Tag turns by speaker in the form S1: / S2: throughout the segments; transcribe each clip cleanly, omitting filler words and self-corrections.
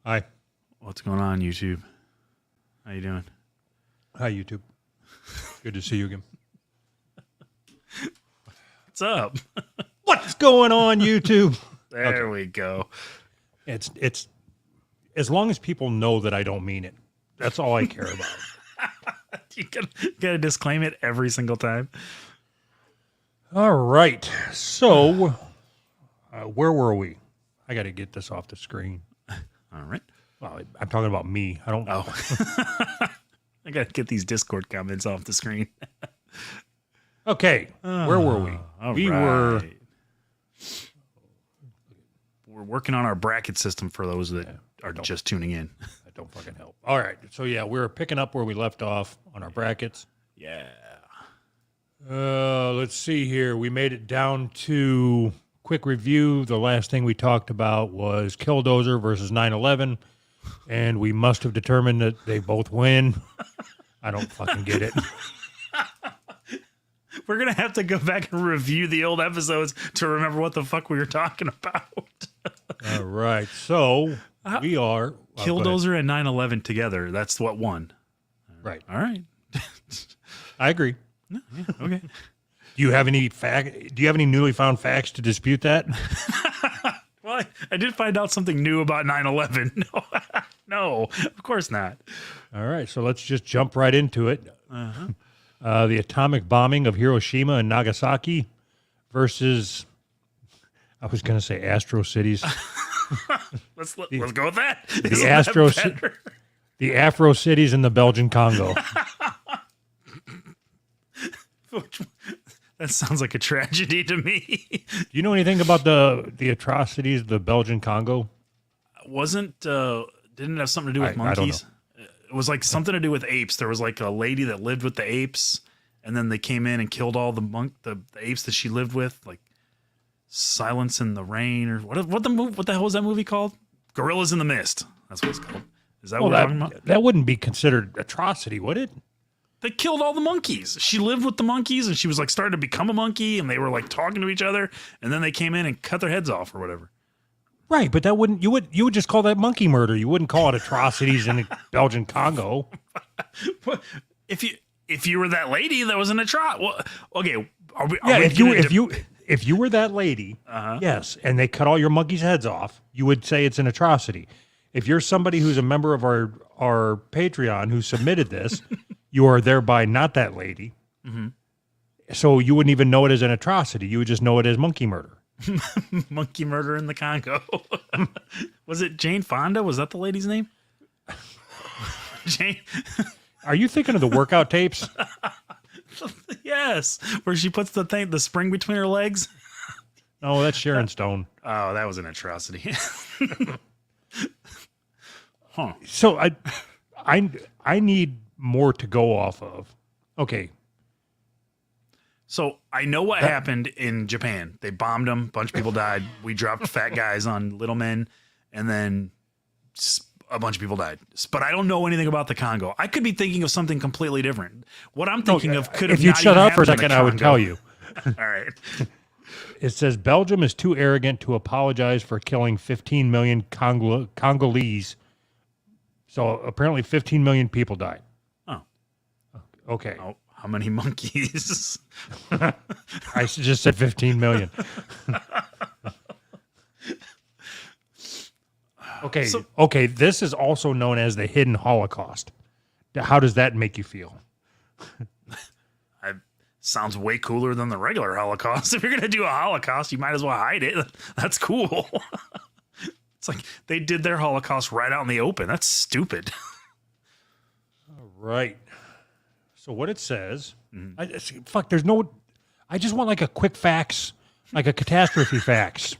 S1: Hi.
S2: What's going on, YouTube? How you doing?
S1: Hi, YouTube. Good to see you again.
S2: What's up?
S1: What's going on, YouTube?
S2: There we go.
S1: It's as long as people know that I don't mean it. That's all I care about.
S2: You gotta disclaim it every single time.
S1: All right. So, where were we? I got to get this off the screen.
S2: All right.
S1: Well, I'm talking about me. I don't.
S2: Oh, I gotta get these Discord comments off the screen.
S1: Okay. Where were we?
S2: We're working on our bracket system for those that are just tuning in.
S1: That don't fucking help. All right. So yeah, we're picking up where we left off on our brackets.
S2: Yeah.
S1: Let's see here. We made it down to quick review. The last thing we talked about was Killdozer versus 9/11, and we must have determined that they both win. I don't fucking get it.
S2: We're gonna have to go back and review the old episodes to remember what the fuck we were talking about.
S1: All right. So we are
S2: Killdozer and 9/11 together. That's what won.
S1: Right.
S2: All right.
S1: I agree.
S2: Yeah, okay.
S1: Do you have any newly found facts to dispute that?
S2: Well, I did find out something new about 9/11. No, of course not.
S1: All right. So let's just jump right into it. The atomic bombing of Hiroshima and Nagasaki versus, I was going to say Astro Cities.
S2: Let's go with that.
S1: The Afro Cities in the Belgian Congo.
S2: That sounds like a tragedy to me.
S1: Do you know anything about the atrocities of the Belgian Congo?
S2: Didn't it have something to do with monkeys? It was like something to do with apes. There was like a lady that lived with the apes, and then they came in and killed all the apes that she lived with, like Silence in the Rain, or what the hell was that movie called? Gorillas in the Mist. That's what it's called. Is that what we're talking about?
S1: That wouldn't be considered atrocity, would it?
S2: They killed all the monkeys. She lived with the monkeys, and she was like starting to become a monkey, and they were like talking to each other, and then they came in and cut their heads off or whatever.
S1: Right, but you would just call that monkey murder. You wouldn't call it atrocities in the Belgian Congo.
S2: If you were that lady, that was an atrocity. Well, okay,
S1: if you were that lady, yes, and they cut all your monkeys' heads off, you would say it's an atrocity. If you're somebody who's a member of our Patreon who submitted this, you are thereby not that lady. Mm-hmm. So you wouldn't even know it as an atrocity. You would just know it as monkey murder.
S2: Monkey murder in the Congo. Was it Jane Fonda? Was that the lady's name? Jane.
S1: Are you thinking of the workout tapes?
S2: Yes, where she puts the spring between her legs.
S1: No, that's Sharon Stone.
S2: Oh, that was an atrocity. Huh.
S1: So I need more to go off of. Okay.
S2: So I know what happened in Japan. They bombed them. A bunch of people died. We dropped fat guys on little men, and then a bunch of people died. But I don't know anything about the Congo. I could be thinking of something completely different. What I'm thinking of could have.
S1: If you'd shut up for a second, I would tell you.
S2: All right.
S1: It says Belgium is too arrogant to apologize for killing 15 million Congolese. So apparently 15 million people died.
S2: Oh.
S1: Okay.
S2: Oh, how many monkeys?
S1: I just said 15 million. Okay. This is also known as the hidden Holocaust. How does that make you feel?
S2: Sounds way cooler than the regular Holocaust. If you're going to do a Holocaust, you might as well hide it. That's cool. It's like they did their Holocaust right out in the open. That's stupid.
S1: All right. So what it says,
S2: Mm-hmm.
S1: I just want like a quick facts, like a catastrophe facts.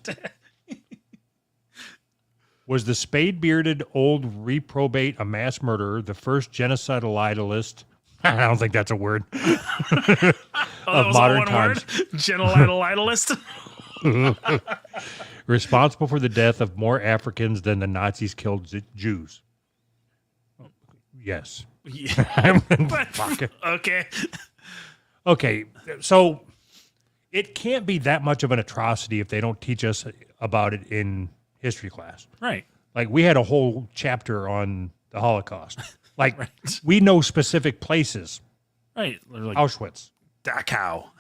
S1: Was the spade-bearded old reprobate a mass murderer, the first genocidal idealist? I don't think that's a word. Of modern times.
S2: Genocidal idealist.
S1: Responsible for the death of more Africans than the Nazis killed Jews. Yes.
S2: Yeah. Okay.
S1: Okay, so it can't be that much of an atrocity if they don't teach us about it in history class.
S2: Right.
S1: Like we had a whole chapter on the Holocaust. Like
S2: Right.
S1: we know specific places.
S2: Right. They're like
S1: Auschwitz.
S2: Dachau.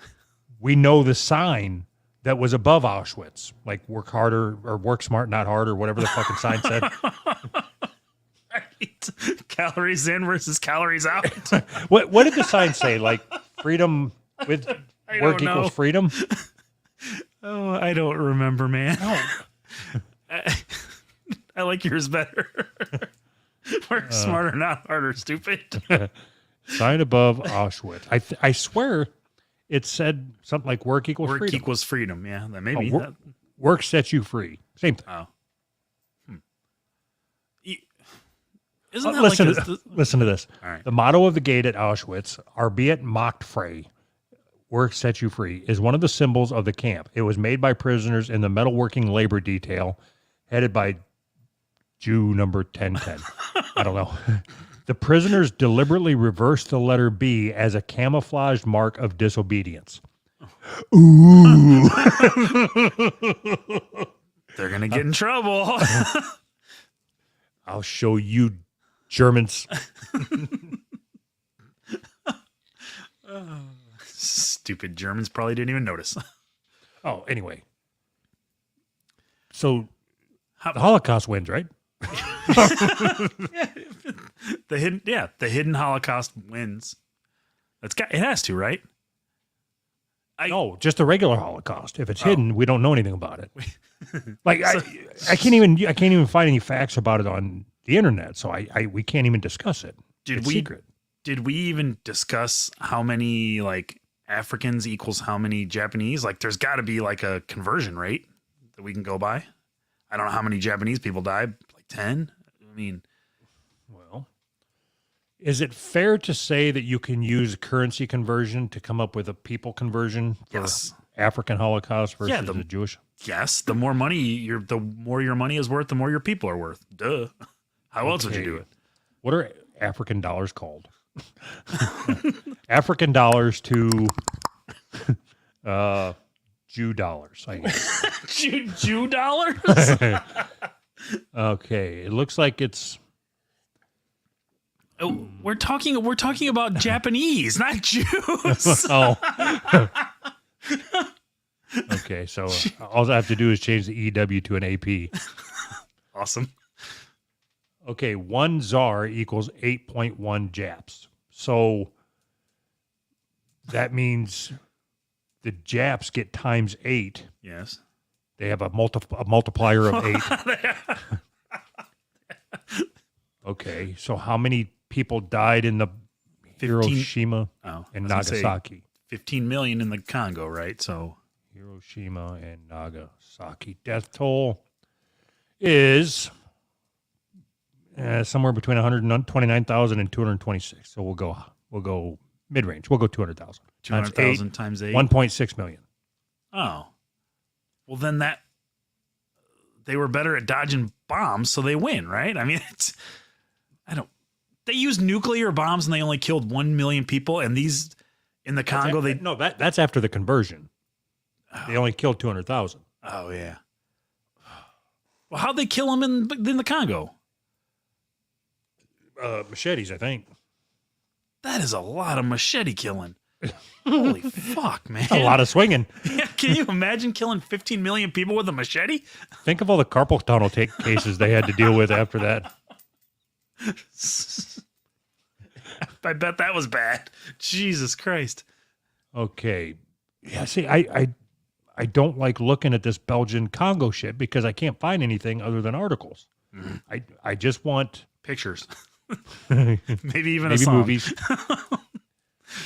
S1: We know the sign that was above Auschwitz, like work harder or work smart, not hard, or whatever the fucking sign said.
S2: Right. Calories in versus calories out.
S1: What did the sign say? Like freedom with
S2: I
S1: work
S2: don't know.
S1: equals freedom?
S2: Oh, I don't remember, man.
S1: No.
S2: I like yours better. Work smarter, not harder, stupid.
S1: Sign above Auschwitz. I swear it said something like work equals
S2: Work
S1: freedom.
S2: equals freedom. Yeah, that may be.
S1: Work, work sets you free. Same thing.
S2: Isn't that
S1: Listen,
S2: like
S1: listen to this.
S2: All right.
S1: The motto of the gate at Auschwitz, "Arbeit macht frei," work sets you free, is one of the symbols of the camp. It was made by prisoners in the metalworking labor detail, headed by Jew number 1010. I don't know. The prisoners deliberately reversed the letter B as a camouflaged mark of disobedience. Ooh.
S2: They're going to get in trouble.
S1: I'll show you Germans.
S2: Stupid Germans probably didn't even notice.
S1: Oh, anyway. So the Holocaust wins, right?
S2: The hidden Holocaust wins. It has to, right?
S1: No, just the regular Holocaust. If it's hidden, we don't know anything about it. Like I can't even find any facts about it on the internet, so we can't even discuss it. It's secret.
S2: Did we even discuss how many like Africans equals how many Japanese? Like there's got to be like a conversion rate that we can go by. I don't know how many Japanese people died, like 10. I mean,
S1: Well, is it fair to say that you can use currency conversion to come up with a people conversion for
S2: yes.
S1: African Holocaust versus
S2: the
S1: the Jewish?
S2: Yes, the more your money is worth, the more your people are worth. Duh. How else would you do it?
S1: What are African dollars called? African dollars to Jew dollars, I guess.
S2: Jew dollars?
S1: Okay, it looks like it's
S2: Oh, we're talking about Japanese, not Jews.
S1: oh. Okay, so all I have to do is change the EW to an AP.
S2: Awesome.
S1: Okay, one czar equals 8.1 Japs. So that means the Japs get times 8.
S2: Yes.
S1: They have a multiplier of 8. Okay, so how many people died in the
S2: 15
S1: Hiroshima
S2: Oh,
S1: and
S2: I was gonna say
S1: Nagasaki?
S2: 15 million in the Congo, right? So
S1: Hiroshima and Nagasaki. Death toll is somewhere between 129,000 and 226. So we'll go mid range. We'll go 200,000.
S2: 200,000 times 8.
S1: 1.6 million.
S2: Oh. Well, then they were better at dodging bombs, so they win, right? I mean, they used nuclear bombs and they only killed 1 million people. And these in the Congo,
S1: that's after the conversion. They only killed 200,000.
S2: Oh yeah. Well, how'd they kill them in the Congo?
S1: Machetes, I think.
S2: That is a lot of machete killing. Holy fuck, man.
S1: A lot of swinging.
S2: Yeah, can you imagine killing 15 million people with a machete?
S1: Think of all the carpal tunnel cases they had to deal with after that.
S2: I bet that was bad. Jesus Christ.
S1: Okay. Yeah, see, I don't like looking at this Belgian Congo shit because I can't find anything other than articles. Mm-hmm. I just want
S2: pictures. Maybe even a song.
S1: Movies.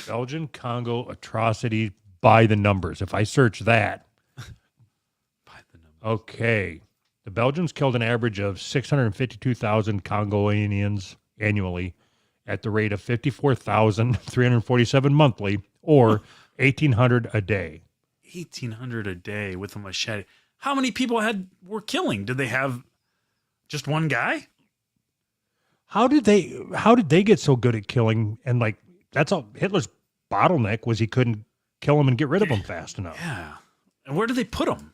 S1: Belgian Congo atrocity by the numbers. If I search that.
S2: By the numbers.
S1: Okay. The Belgians killed an average of 652,000 Congolanians annually at the rate of 54,347 monthly or 1,800 a day.
S2: 1,800 a day with a machete. How many people were killing? Did they have just one guy?
S1: How did they get so good at killing? And like, that's all Hitler's bottleneck was he couldn't kill them and get rid of them fast enough.
S2: Yeah. And where do they put them?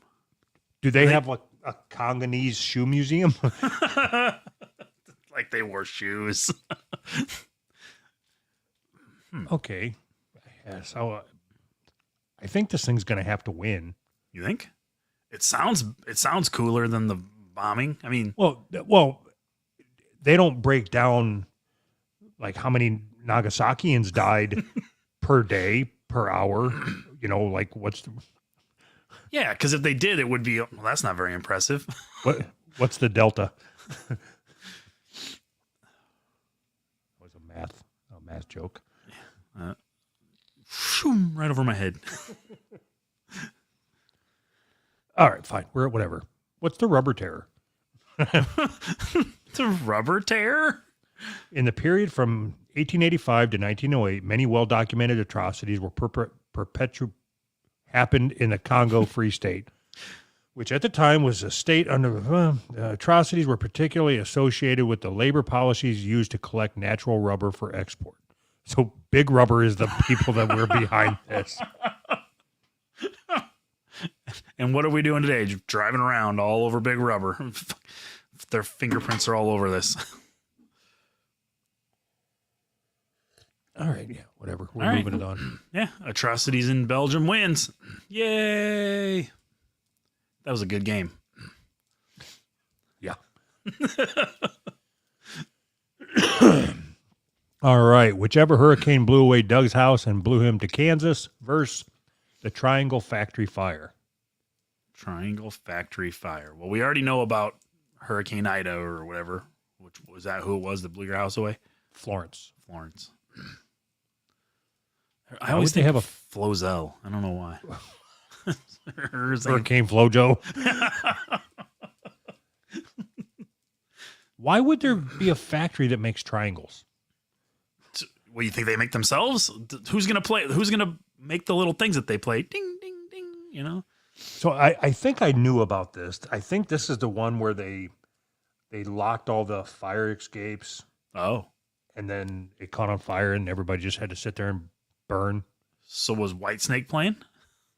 S1: Do they have like a Congolese shoe museum.
S2: Like they wore shoes.
S1: Okay. Yeah, so I think this thing's going to have to win.
S2: You think? It sounds cooler than the bombing. I mean,
S1: Well, they don't break down like how many Nagasakians died per day, per hour. You know, like
S2: yeah, because if they did, it would be. Well, that's not very impressive.
S1: what's the delta? That was a math joke.
S2: Right over my head.
S1: All right, fine. We're at whatever. What's the rubber terror?
S2: The rubber tear?
S1: In the period from 1885 to 1908, many well-documented atrocities were happened in the Congo Free State, which at the time was a state under atrocities were particularly associated with the labor policies used to collect natural rubber for export. So Big Rubber is the people that were behind this.
S2: And what are we doing today? Just driving around all over Big Rubber. Their fingerprints are all over this.
S1: All right, yeah, whatever. We're
S2: All right.
S1: moving it on.
S2: Yeah, atrocities in Belgium wins. Yay! That was a good game.
S1: Yeah. All right. Whichever hurricane blew away Doug's house and blew him to Kansas versus the Triangle Factory Fire.
S2: Triangle Factory Fire. Well, we already know about Hurricane Ida or whatever. Which was that who it was that blew your house away?
S1: Florence.
S2: I always think they have a Flozell. I don't know why.
S1: Hurricane Flojo. Why would there be a factory that makes triangles?
S2: What, you think they make themselves? Who's gonna play? Who's gonna make the little things that they play? Ding, ding, ding. You know.
S1: So I think I knew about this. I think this is the one where they locked all the fire escapes.
S2: Oh.
S1: And then it caught on fire, and everybody just had to sit there and burn.
S2: So was Whitesnake playing?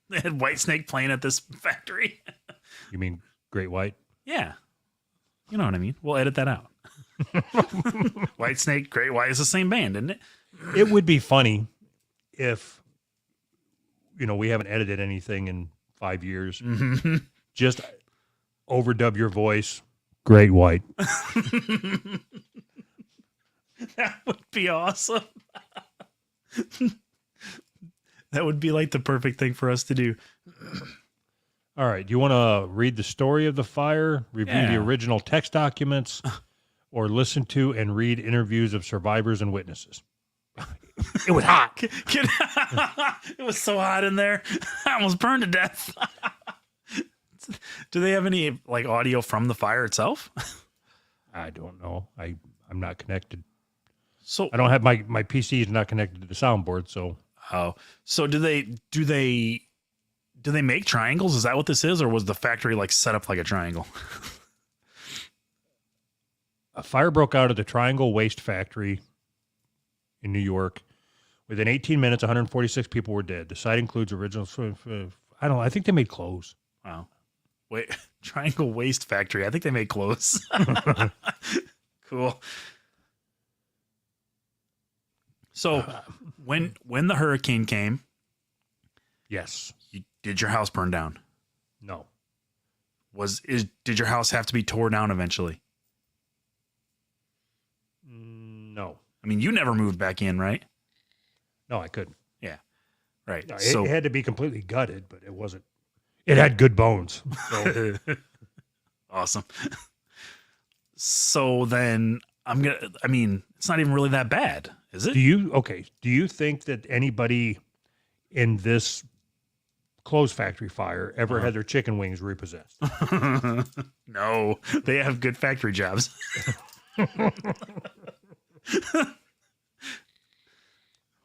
S2: They had Whitesnake playing at this factory.
S1: You mean Great White?
S2: Yeah. You know what I mean. We'll edit that out. Whitesnake, Great White is the same band, isn't it?
S1: It would be funny if, we haven't edited anything in 5 years.
S2: Mm-hmm.
S1: Just overdub your voice, Great White.
S2: That would be awesome. That would be like the perfect thing for us to do.
S1: All right. Do you want to read the story of the fire, review the original text documents, or listen to and read interviews of survivors and witnesses? It was hot.
S2: It was so hot in there. I almost burned to death. Do they have any audio from the fire itself?
S1: I don't know. I'm not connected.
S2: So
S1: I don't have my PC is not connected to the soundboard.
S2: So do they make triangles? Is that what this is, or was the factory set up like a triangle?
S1: A fire broke out at the Triangle Waste Factory in New York. Within 18 minutes, 146 people were dead. The site includes original. I think they made clothes.
S2: Wow. Wait, Triangle Waste Factory. I think they made clothes. Cool. So when the hurricane came,
S1: yes.
S2: Did your house burn down?
S1: No.
S2: Did your house have to be tore down eventually?
S1: No.
S2: I mean, you never moved back in, right?
S1: No, I couldn't.
S2: Yeah. Right.
S1: No,
S2: so
S1: it had to be completely gutted, but it wasn't. It had good bones. So.
S2: Awesome. So then it's not even really that bad, is it?
S1: Do you think that anybody in this clothes factory fire ever had their chicken wings repossessed?
S2: No, they have good factory jobs.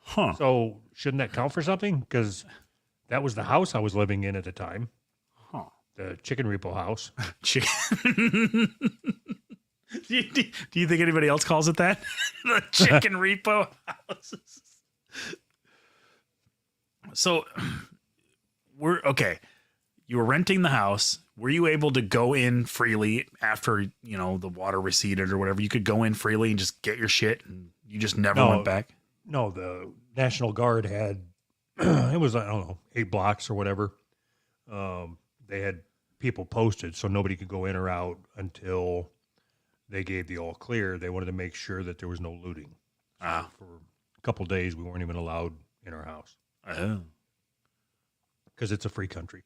S2: Huh.
S1: So shouldn't that count for something? Because that was the house I was living in at the time.
S2: Huh.
S1: The chicken repo house.
S2: Chicken. Do you think anybody else calls it that? The chicken repo house. So we're okay. You were renting the house. were you able to go in freely after, the water receded or whatever? You could go in freely and just get your shit and you just never went back?
S1: No, the National Guard had, it was, I don't know, 8 blocks or whatever. They had people posted so nobody could go in or out until they gave the all clear. They wanted to make sure that there was no looting. So for a couple of days, we weren't even allowed in our house.
S2: Oh.
S1: Because it's a free country.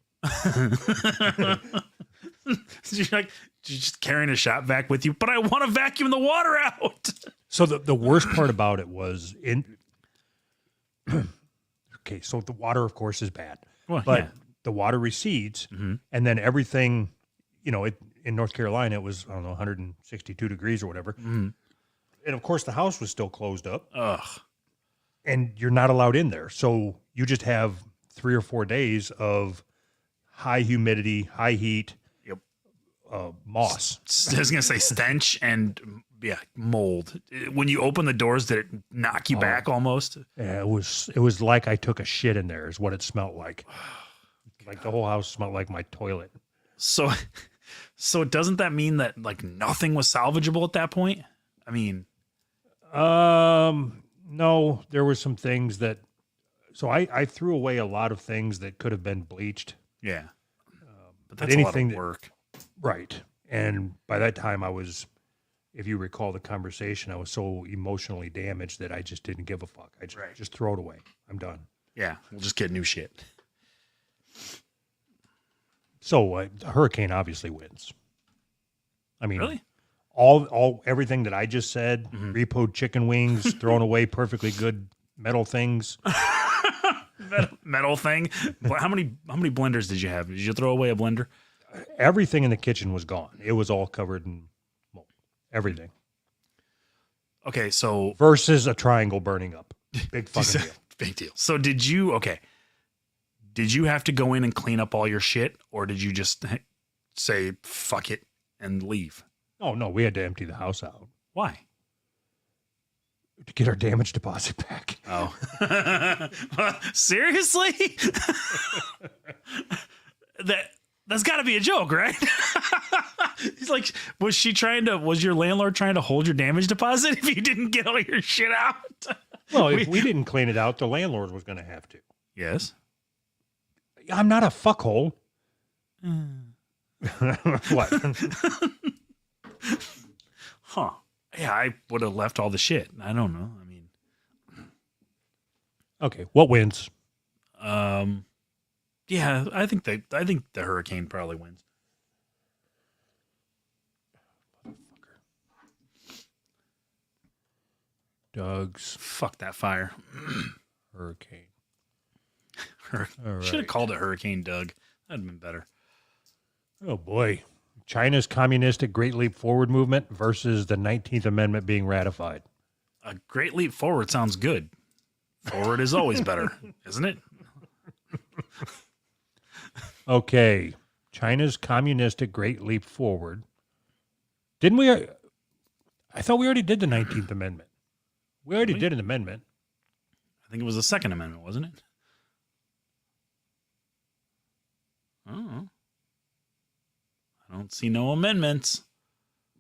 S2: You're just carrying a shop vac with you, but I want to vacuum the water out.
S1: So the worst part about it was okay, so the water, of course, is bad.
S2: Well,
S1: but
S2: yeah.
S1: the water recedes, and then everything, in North Carolina, it was, I don't know, 162 degrees or whatever. And, of course, the house was still closed up.
S2: Ugh.
S1: And you're not allowed in there. So you just have 3 or 4 days of high humidity, high heat, moss.
S2: I was going to say stench and, mold. When you open the doors, did it knock you back almost?
S1: Yeah, it was like I took a shit in there is what it smelled like. Like the whole house smelled like my toilet.
S2: So doesn't that mean that like nothing was salvageable at that point? I mean,
S1: no, there were some things that, so I threw away a lot of things that could have been bleached.
S2: yeah, but that's a lot of work.
S1: Right. And by that time I was, if you recall the conversation, I was so emotionally damaged that I just didn't give a fuck. I just throw it away. I'm done.
S2: Yeah, we'll just get new shit.
S1: So the hurricane obviously wins. I mean,
S2: really?
S1: Everything that I just said, repoed chicken wings, thrown away perfectly good metal things.
S2: metal thing. How many blenders did you have? Did you throw away a blender?
S1: Everything in the kitchen was gone. It was all covered in mold. Everything.
S2: Okay, so
S1: versus a triangle burning up. Big fucking deal.
S2: Big deal. So did you have to go in and clean up all your shit, or did you just say fuck it and leave?
S1: Oh no, we had to empty the house out.
S2: Why?
S1: To get our damage deposit back.
S2: Oh. Seriously? That's got to be a joke, right? He's like, was your landlord trying to hold your damage deposit if you didn't get all your shit out?
S1: Well, if we didn't clean it out, the landlord was going to have to.
S2: Yes.
S1: I'm not a fuckhole. What?
S2: Huh. Yeah, I would have left all the shit. I don't know. I mean,
S1: okay, what wins?
S2: Yeah, I think the hurricane probably wins.
S1: Doug's
S2: fuck that fire.
S1: Hurricane.
S2: Should have called it Hurricane Doug. That'd have been better.
S1: Oh boy. China's communistic Great Leap Forward movement versus the 19th Amendment being ratified.
S2: A Great Leap Forward sounds good. Forward is always better, isn't it?
S1: Okay. China's communistic Great Leap Forward. Didn't we? I thought we already did the 19th Amendment. We already did an amendment.
S2: I think it was the Second Amendment, wasn't it? Oh. I don't see no amendments.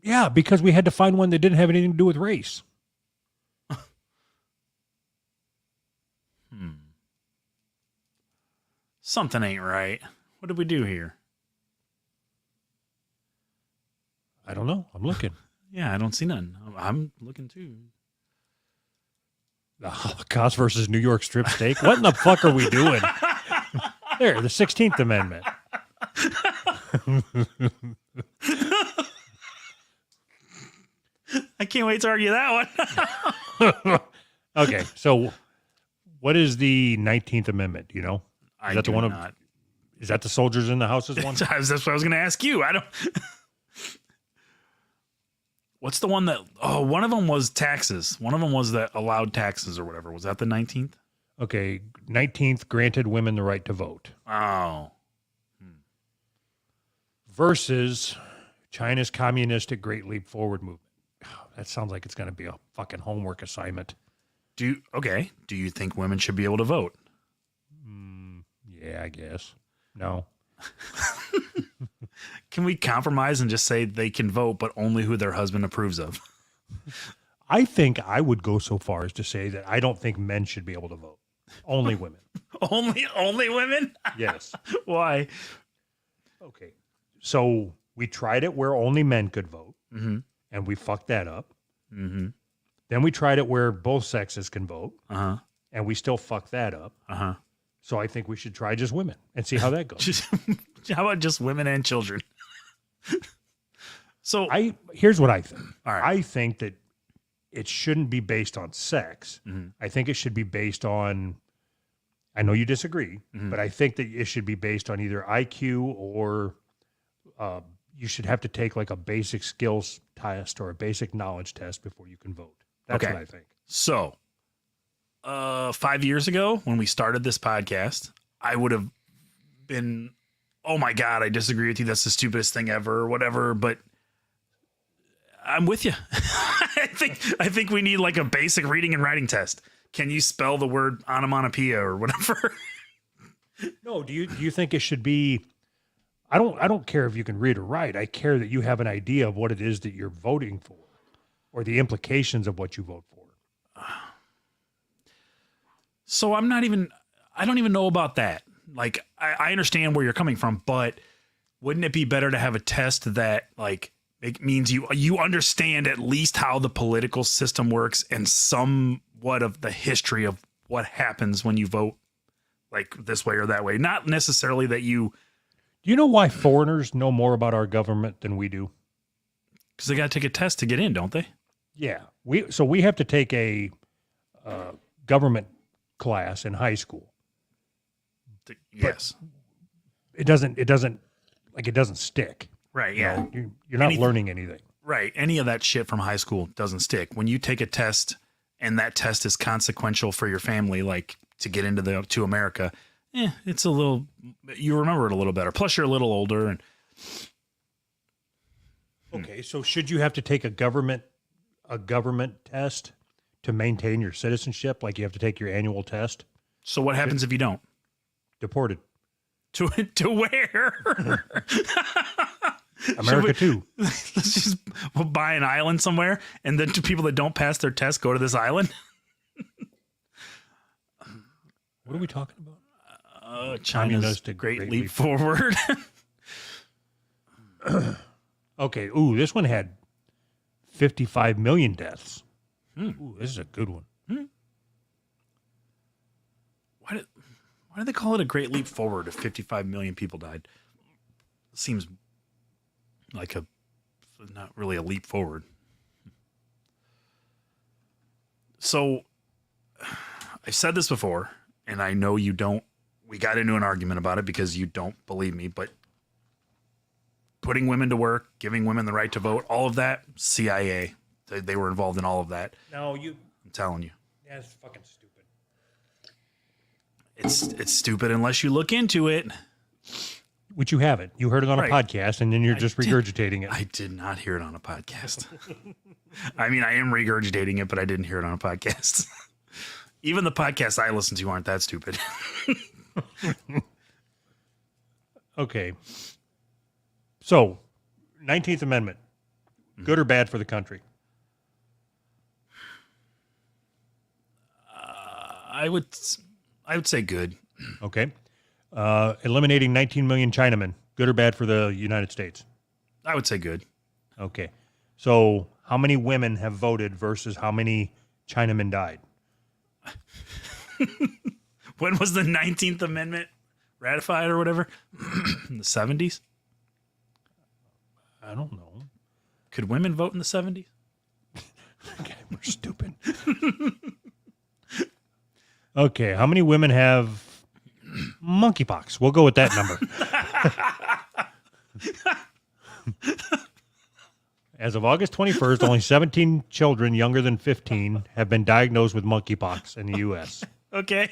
S1: Yeah, because we had to find one that didn't have anything to do with race.
S2: Something ain't right. What did we do here?
S1: I don't know. I'm looking.
S2: Yeah, I don't see none. I'm looking too.
S1: The Holocaust versus New York strip steak? What in the fuck are we doing? There, the 16th Amendment.
S2: I can't wait to argue that one.
S1: Okay, so what is the 19th Amendment? Do you know?
S2: Is that the one not.
S1: Is that the soldiers in the houses one?
S2: That's what I was going to ask you. I don't. What's the one that? Oh, one of them was taxes. One of them was that allowed taxes or whatever. Was that the 19th?
S1: Okay, 19th granted women the right to vote.
S2: Oh.
S1: Versus China's communistic Great Leap Forward movement. That sounds like it's going to be a fucking homework assignment.
S2: Do you think women should be able to vote?
S1: Yeah, I guess. No.
S2: Can we compromise and just say they can vote, but only who their husband approves of?
S1: I think I would go so far as to say that I don't think men should be able to vote. Only women.
S2: Only women?
S1: Yes.
S2: Why?
S1: Okay. So we tried it where only men could vote,
S2: Mm-hmm.
S1: and we fucked that up.
S2: Mm-hmm.
S1: Then we tried it where both sexes can vote,
S2: Uh-huh.
S1: and we still fucked that up.
S2: Uh-huh.
S1: So I think we should try just women and see how that goes.
S2: How about just women and children? So
S1: here's what I think.
S2: All right.
S1: I think that it shouldn't be based on sex.
S2: Mm-hmm.
S1: I think it should be based on, I know you disagree,
S2: Mm-hmm.
S1: but I think that it should be based on either IQ or you should have to take like a basic skills test or a basic knowledge test before you can vote. That's
S2: Okay.
S1: what I think.
S2: So 5 years ago when we started this podcast, I would have been, oh my God, I disagree with you. That's the stupidest thing ever or whatever. But I'm with you. I think we need like a basic reading and writing test. Can you spell the word onomatopoeia or whatever?
S1: No, do you think it should be, I don't care if you can read or write. I care that you have an idea of what it is that you're voting for or the implications of what you vote for.
S2: So I don't even know about that. Like, I understand where you're coming from, but wouldn't it be better to have a test that like it means you understand at least how the political system works and somewhat of the history of what happens when you vote like this way or that way? Not necessarily that you,
S1: Do you know why foreigners know more about our government than we do?
S2: because they got to take a test to get in, don't they?
S1: Yeah, we have to take a government class in high school.
S2: Yes.
S1: It doesn't stick.
S2: Right.
S1: You
S2: Yeah.
S1: know, you're not
S2: Anything-
S1: learning anything.
S2: Right. Any of that shit from high school doesn't stick. When you take a test and that test is consequential for your family, like to get into to America, it's a little, you remember it a little better. Plus you're a little older and
S1: Okay, so should you have to take a government test to maintain your citizenship? Like you have to take your annual test?
S2: so what happens if you don't?
S1: Deported.
S2: To where?
S1: America too.
S2: Let's just buy an island somewhere and then to people that don't pass their test go to this island.
S1: What are we talking about?
S2: China's
S1: Communistic
S2: great leap forward.
S1: Okay. Ooh, this one had 55 million deaths. Ooh, this is a good one.
S2: Why did they call it a great leap forward if 55 million people died? Seems like not really a leap forward. So I've said this before, and I know you don't. We got into an argument about it because you don't believe me, but putting women to work, giving women the right to vote, all of that, CIA, they were involved in all of that.
S1: No,
S2: I'm telling you.
S1: that's fucking stupid.
S2: It's stupid unless you look into it.
S1: Which you haven't. You heard it on a
S2: Right.
S1: podcast and then you're just regurgitating it.
S2: I did not hear it on a podcast. I mean, I am regurgitating it, but I didn't hear it on a podcast. Even the podcasts I listen to aren't that stupid.
S1: Okay. So, 19th Amendment, good or bad for the country?
S2: I would say good.
S1: Okay. Eliminating 19 million Chinamen, good or bad for the United States?
S2: I would say good.
S1: Okay. So, how many women have voted versus how many Chinamen died?
S2: When was the 19th Amendment ratified or whatever? In the 70s?
S1: I don't know.
S2: Could women vote in the 70s?
S1: Okay, we're stupid. Okay, how many women have monkeypox? We'll go with that number. As of August 21st, only 17 children younger than 15 have been diagnosed with monkeypox in the U.S.
S2: Okay.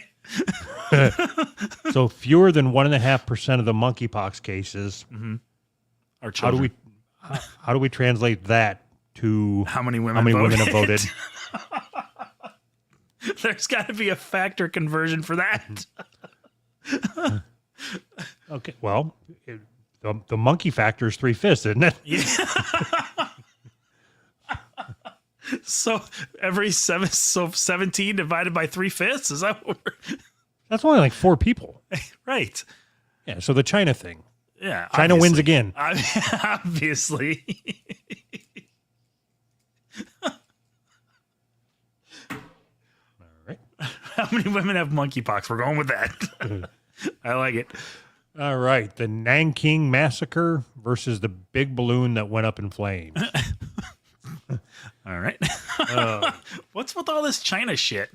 S1: So fewer than 1.5% of the monkeypox cases.
S2: Our
S1: How do
S2: children.
S1: how do we translate that to
S2: How many women
S1: women have voted?
S2: There's got to be a factor conversion for that.
S1: Okay, well, the monkey factor is 3/5, isn't it?
S2: Yeah. So 17 divided by 3/5, is that what
S1: That's only like 4 people.
S2: right?
S1: Yeah. So the China thing.
S2: Yeah.
S1: China wins again.
S2: Obviously.
S1: All right.
S2: How many women have monkeypox? We're going with that. I like it.
S1: All right. The Nanking Massacre versus the big balloon that went up in flames.
S2: All right. What's with all this China shit?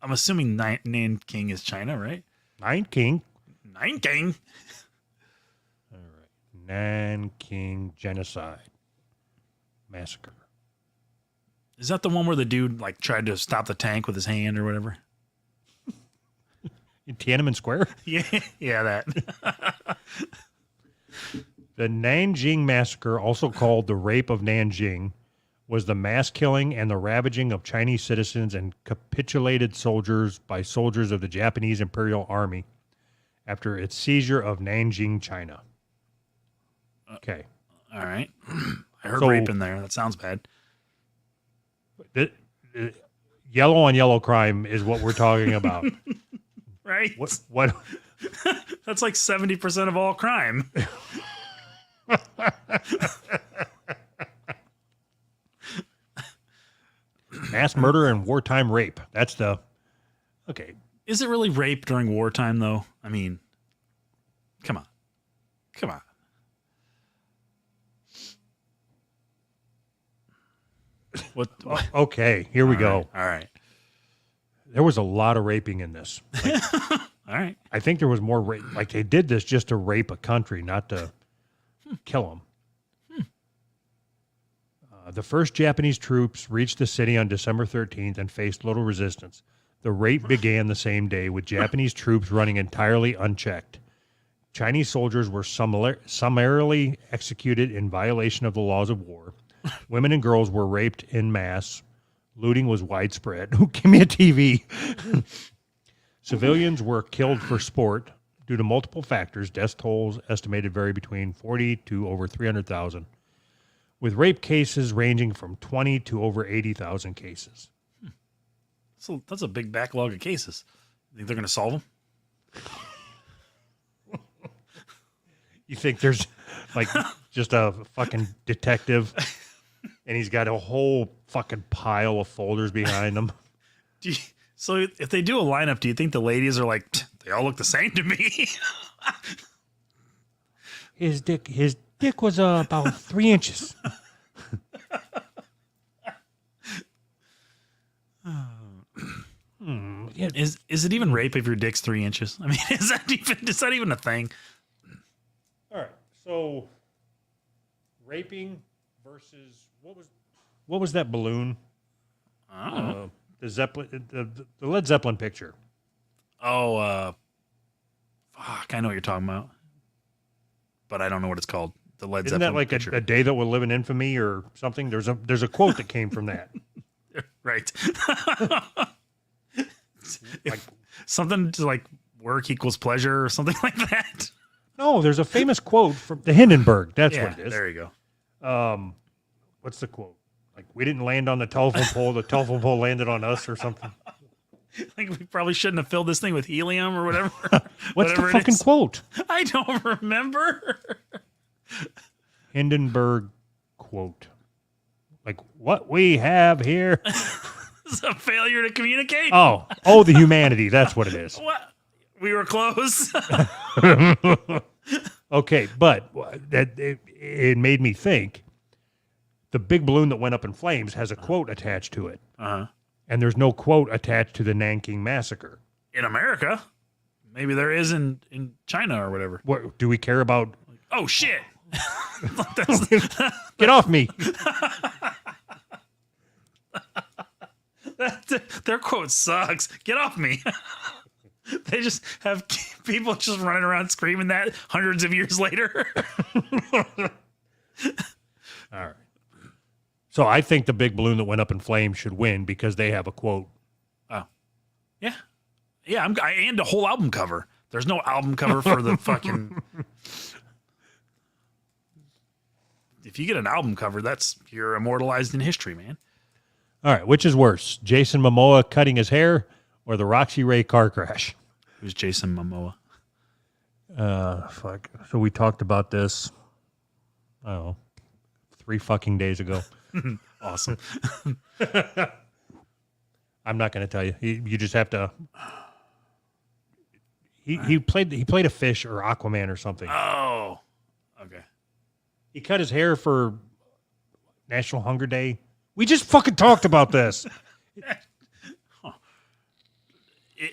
S2: I'm assuming Nanking is China, right?
S1: Nanking.
S2: Nanking.
S1: All right. Nanking Genocide Massacre.
S2: Is that the one where the dude like tried to stop the tank with his hand or whatever?
S1: In Tiananmen Square?
S2: Yeah, that.
S1: The Nanjing Massacre, also called the Rape of Nanjing, was the mass killing and the ravaging of Chinese citizens and capitulated soldiers by soldiers of the Japanese Imperial Army after its seizure of Nanjing, China. Okay.
S2: All right. I heard
S1: So-
S2: rape in there. That sounds bad.
S1: The yellow on yellow crime is what we're talking about.
S2: Right?
S1: What?
S2: That's like 70% of all crime.
S1: Mass murder and wartime rape. That's the... Okay.
S2: Is it really rape during wartime, though? I mean, come on. Come on. What?
S1: Okay, here we go.
S2: All right.
S1: There was a lot of raping in this.
S2: All right.
S1: I think there was more rape. Like they did this just to rape a country, not to kill them. The first Japanese troops reached the city on December 13th and faced little resistance. The rape began the same day with Japanese troops running entirely unchecked. Chinese soldiers were summarily executed in violation of the laws of war. Women and girls were raped en masse. Looting was widespread. Give me a TV. Civilians were killed for sport due to multiple factors. Death tolls estimated vary between 40 to over 300,000, with rape cases ranging from 20 to over 80,000 cases.
S2: So that's a big backlog of cases. Think they're going to solve them?
S1: You think there's like just a fucking detective and he's got a whole fucking pile of folders behind him?
S2: So if they do a lineup, do you think the ladies are like, they all look the same to me?
S1: His dick was about 3 inches.
S2: Yeah. Is it even rape if your dick's 3 inches? I mean, is that even a thing?
S1: All right. So raping versus what was that balloon?
S2: I don't know.
S1: The Zeppelin, the Led Zeppelin picture.
S2: Oh, fuck! I know what you're talking about, but I don't know what it's called. The Led
S1: Isn't
S2: Zeppelin
S1: that like
S2: picture.
S1: a day that will live in infamy or something? There's a quote that came from that.
S2: Right.
S1: Like,
S2: Something to like work equals pleasure or something like that.
S1: no, there's a famous quote from the Hindenburg. That's
S2: Yeah,
S1: what it is.
S2: there you go.
S1: What's the quote? Like, we didn't land on the telephone pole. The telephone pole landed on us or something.
S2: Like we probably shouldn't have filled this thing with helium or whatever.
S1: What's
S2: whatever
S1: the
S2: it
S1: fucking
S2: is.
S1: quote?
S2: I don't remember.
S1: Hindenburg quote. Like, what we have here.
S2: It's a failure to communicate.
S1: Oh, the humanity. That's what it is.
S2: What? We were close.
S1: Okay, but it made me think. The big balloon that went up in flames has a quote attached to it.
S2: Uh-huh.
S1: And there's no quote attached to the Nanking Massacre.
S2: In America, maybe there is in China or whatever.
S1: What do we care about?
S2: Oh shit!
S1: Get off me.
S2: Their quote sucks. Get off me. They just have people just running around screaming that hundreds of years later.
S1: All right. So I think the big balloon that went up in flames should win because they have a quote.
S2: Oh, yeah, yeah. And a whole album cover. There's no album cover for the fucking. if you get an album cover, you're immortalized in history, man.
S1: All right, which is worse, Jason Momoa cutting his hair or the Roxy Ray car crash?
S2: Who's Jason Momoa?
S1: Fuck. So we talked about this, I don't know, 3 fucking days ago.
S2: Awesome.
S1: I'm not going to tell you. You just have to. He played a fish or Aquaman or something.
S2: Oh, okay.
S1: He cut his hair for National Hunger Day. We just fucking talked about this.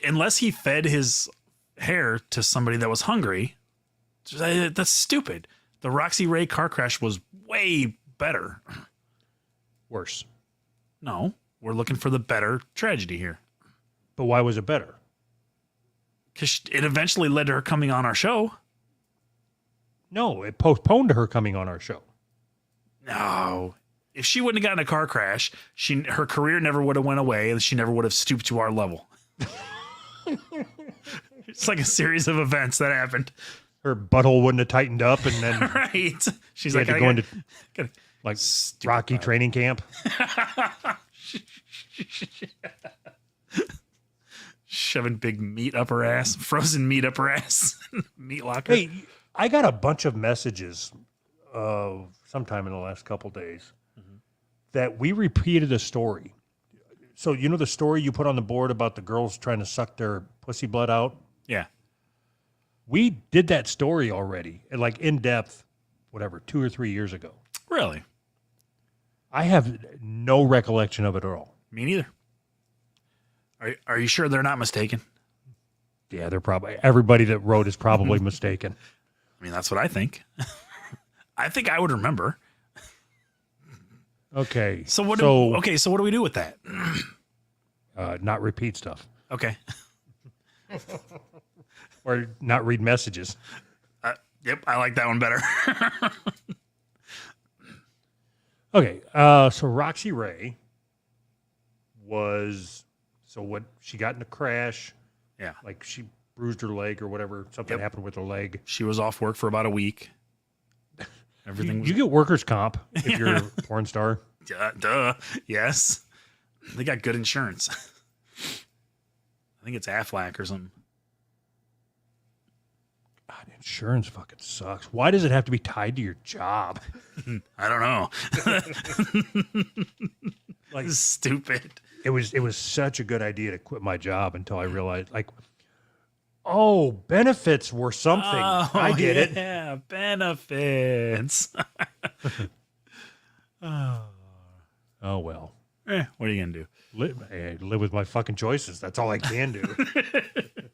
S2: Unless he fed his hair to somebody that was hungry, that's stupid. The Roxy Ray car crash was way better.
S1: Worse.
S2: No, we're looking for the better tragedy here.
S1: But why was it better?
S2: Because it eventually led to her coming on our show.
S1: No, it postponed her coming on our show.
S2: No. If she wouldn't have gotten a car crash, her career never would have went away and she never would have stooped to our level. It's like a series of events that happened.
S1: Her butthole wouldn't have tightened up, and then
S2: right. She's
S1: like,
S2: like,
S1: go into like Rocky
S2: stupid
S1: training camp.
S2: Shoving big meat up her ass, frozen meat up her ass, meat locker.
S1: Hey, I got a bunch of messages sometime in the last couple days that we repeated a story. So you know the story you put on the board about the girls trying to suck their pussy blood out?
S2: Yeah.
S1: We did that story already, like in depth, whatever, 2 or 3 years ago.
S2: Really?
S1: I have no recollection of it at all.
S2: Me neither. Are you sure they're not mistaken?
S1: Yeah, they're probably, everybody that wrote is probably mistaken.
S2: I mean, that's what I think. I think I would remember.
S1: Okay.
S2: So what do we do with that?
S1: Not repeat stuff.
S2: Okay.
S1: Or not read messages.
S2: Yep, I like that one better.
S1: Okay, so Roxy Ray she got in a crash.
S2: Yeah.
S1: Like she bruised her leg or whatever. Something happened with her leg.
S2: She was off work for about a week. Everything
S1: You get workers' comp if you're a porn star.
S2: Duh. Yes. They got good insurance. I think it's Aflac or something.
S1: God, insurance fucking sucks. Why does it have to be tied to your job?
S2: I don't know.
S1: Like
S2: stupid.
S1: It was such a good idea to quit my job until I realized, like, oh, benefits were something.
S2: Oh,
S1: I get it.
S2: Yeah, benefits.
S1: Oh well.
S2: What are you gonna do?
S1: Live with my fucking choices. That's all I can do.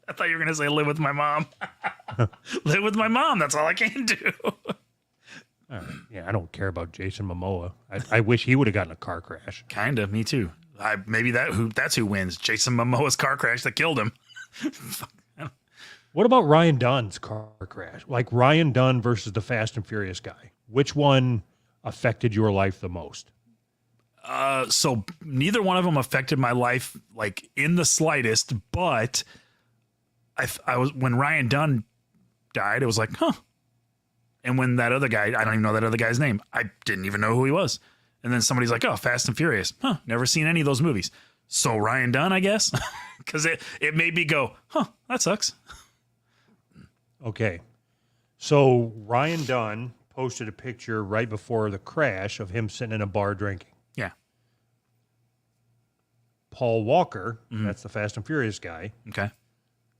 S2: I thought you were gonna say live with my mom. Live with my mom. That's all I can do.
S1: Yeah, I don't care about Jason Momoa. I wish he would have gotten a car crash.
S2: Kinda, me too. Maybe that's who wins. Jason Momoa's car crash that killed him.
S1: What about Ryan Dunn's car crash? Like Ryan Dunn versus the Fast and Furious guy. Which one affected your life the most?
S2: So neither one of them affected my life like in the slightest, but I was, when Ryan Dunn died, it was like, huh. And when that other guy, I don't even know that other guy's name. I didn't even know who he was. And then somebody's like, oh, Fast and Furious. Huh, never seen any of those movies. So Ryan Dunn, I guess, because it made me go, huh, that sucks.
S1: Okay. So Ryan Dunn posted a picture right before the crash of him sitting in a bar drinking.
S2: Yeah.
S1: Paul Walker, that's the Fast and Furious guy.
S2: Okay.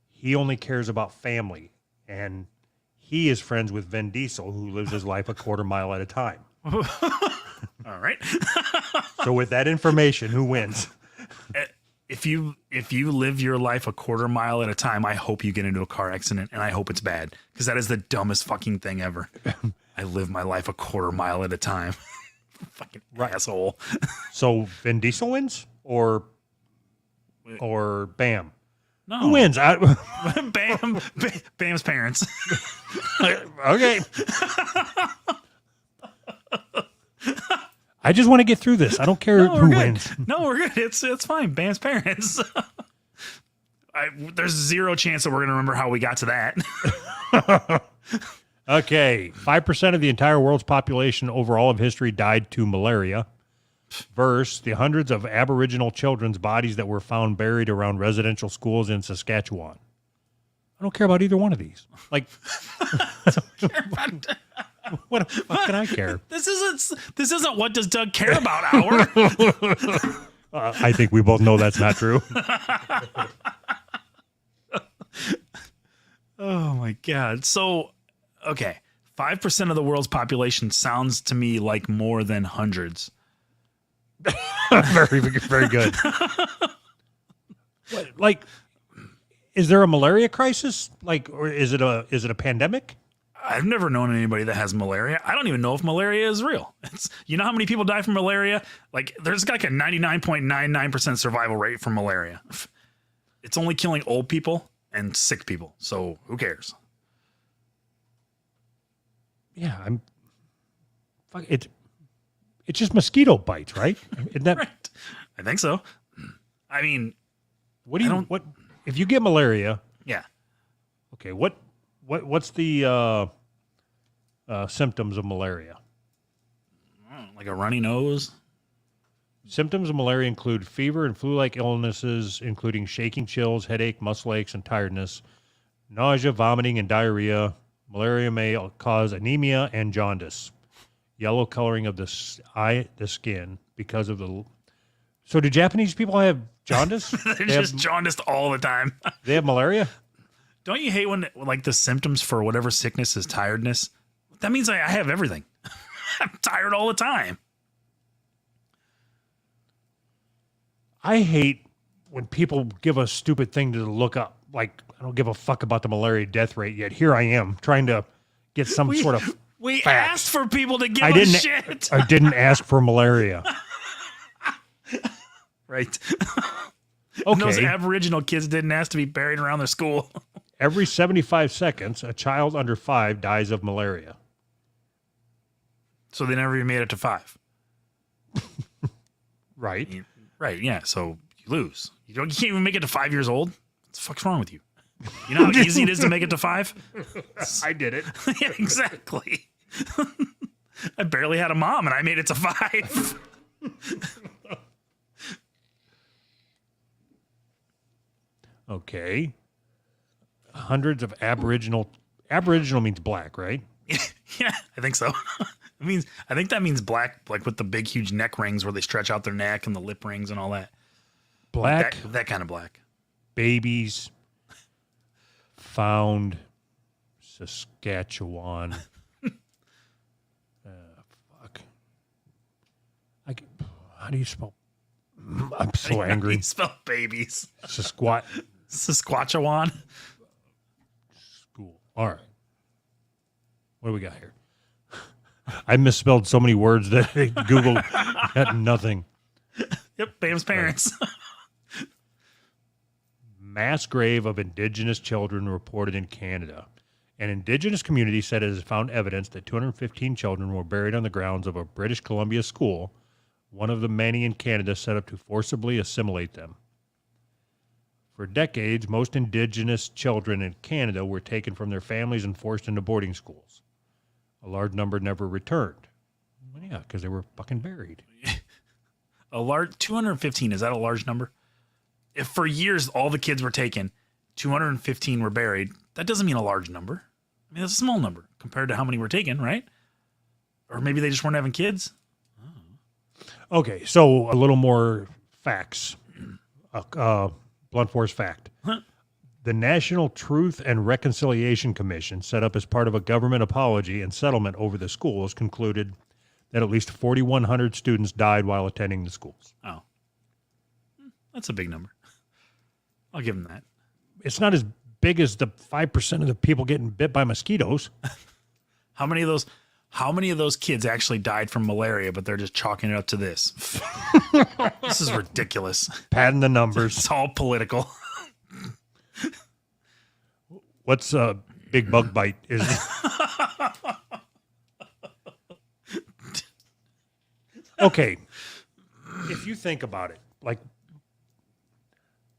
S1: He only cares about family. And he is friends with Vin Diesel, who lives his life a quarter mile at a time.
S2: All right.
S1: So with that information, who wins?
S2: If you live your life a quarter mile at a time, I hope you get into a car accident, and I hope it's bad, because that is the dumbest fucking thing ever. I live my life a quarter mile at a time. Fucking asshole.
S1: So Vin Diesel wins, or Bam?
S2: No.
S1: Who wins?
S2: Bam's parents.
S1: Okay. I just want to get through this. I don't care who wins.
S2: No, we're good. It's fine. Bam's parents. There's zero chance that we're gonna remember how we got to that.
S1: Okay, 5% of the entire world's population over all of history died to malaria. Versus the hundreds of Aboriginal children's bodies that were found buried around residential schools in Saskatchewan. I don't care about either one of these. Like, what the fuck can I care?
S2: This isn't what does Doug care about hour.
S1: I think we both know that's not true.
S2: Oh my God. So, okay. 5% of the world's population sounds to me like more than hundreds.
S1: Very, very good. What, like, is there a malaria crisis? Like, or is it a pandemic?
S2: I've never known anybody that has malaria. I don't even know if malaria is real. You know how many people die from malaria? Like, there's like a 99.99% survival rate from malaria. It's only killing old people and sick people. So who cares?
S1: Yeah, it's just mosquito bites, right? Isn't that
S2: Right. I think so. I mean,
S1: what if you get malaria?
S2: yeah.
S1: Okay, what's the symptoms of malaria?
S2: Like a runny nose.
S1: Symptoms of malaria include fever and flu-like illnesses, including shaking, chills, headache, muscle aches, and tiredness, nausea, vomiting, and diarrhea. Malaria may cause anemia and jaundice, yellow coloring of the skin because of the. So, do Japanese people have jaundice?
S2: They're just jaundiced all the time.
S1: They have malaria?
S2: Don't you hate when like the symptoms for whatever sickness is tiredness? That means I have everything. I'm tired all the time.
S1: I hate when people give a stupid thing to look up. Like, I don't give a fuck about the malaria death rate yet. Here I am trying to get some sort of.
S2: We
S1: facts.
S2: asked for people to give us shit.
S1: I didn't ask for malaria.
S2: Right.
S1: Okay.
S2: Those Aboriginal kids didn't ask to be buried around their school.
S1: Every 75 seconds, a child under 5 dies of malaria.
S2: So they never even made it to 5.
S1: Right.
S2: Right, yeah. So you lose. You can't even make it to 5 years old. What the fuck's wrong with you? You know how easy it is to make it to 5?
S1: I did it.
S2: Yeah, exactly. I barely had a mom and I made it to 5.
S1: Okay. Hundreds of Aboriginal means black, right?
S2: Yeah, I think so. I think that means black, like with the big, huge neck rings where they stretch out their neck and the lip rings and all that.
S1: Black
S2: That kind of black.
S1: babies found Saskatchewan. Fuck. How do you spell? I'm so angry.
S2: You spell babies.
S1: Saskatchewan. School. All right. What do we got here? I misspelled so many words that Google got nothing.
S2: Yep, Bam's parents. Right.
S1: Mass grave of Indigenous children reported in Canada. An Indigenous community said it has found evidence that 215 children were buried on the grounds of a British Columbia school, one of the many in Canada set up to forcibly assimilate them. For decades, most Indigenous children in Canada were taken from their families and forced into boarding schools. A large number never returned. Well, yeah, because they were fucking buried.
S2: 215, is that a large number? If for years all the kids were taken, 215 were buried, that doesn't mean a large number. I mean, that's a small number compared to how many were taken, right? Or maybe they just weren't having kids.
S1: Oh. Okay, so a little more facts. Blunt force fact.
S2: Huh.
S1: The National Truth and Reconciliation Commission, set up as part of a government apology and settlement over the schools, concluded that at least 4,100 students died while attending the schools.
S2: Oh. That's a big number. I'll give them that.
S1: It's not as big as the 5% of the people getting bit by mosquitoes.
S2: How many of those kids actually died from malaria, but they're just chalking it up to this? This is ridiculous.
S1: Padding the numbers.
S2: It's all political.
S1: What's a big bug bite? Is okay. If you think about it, like,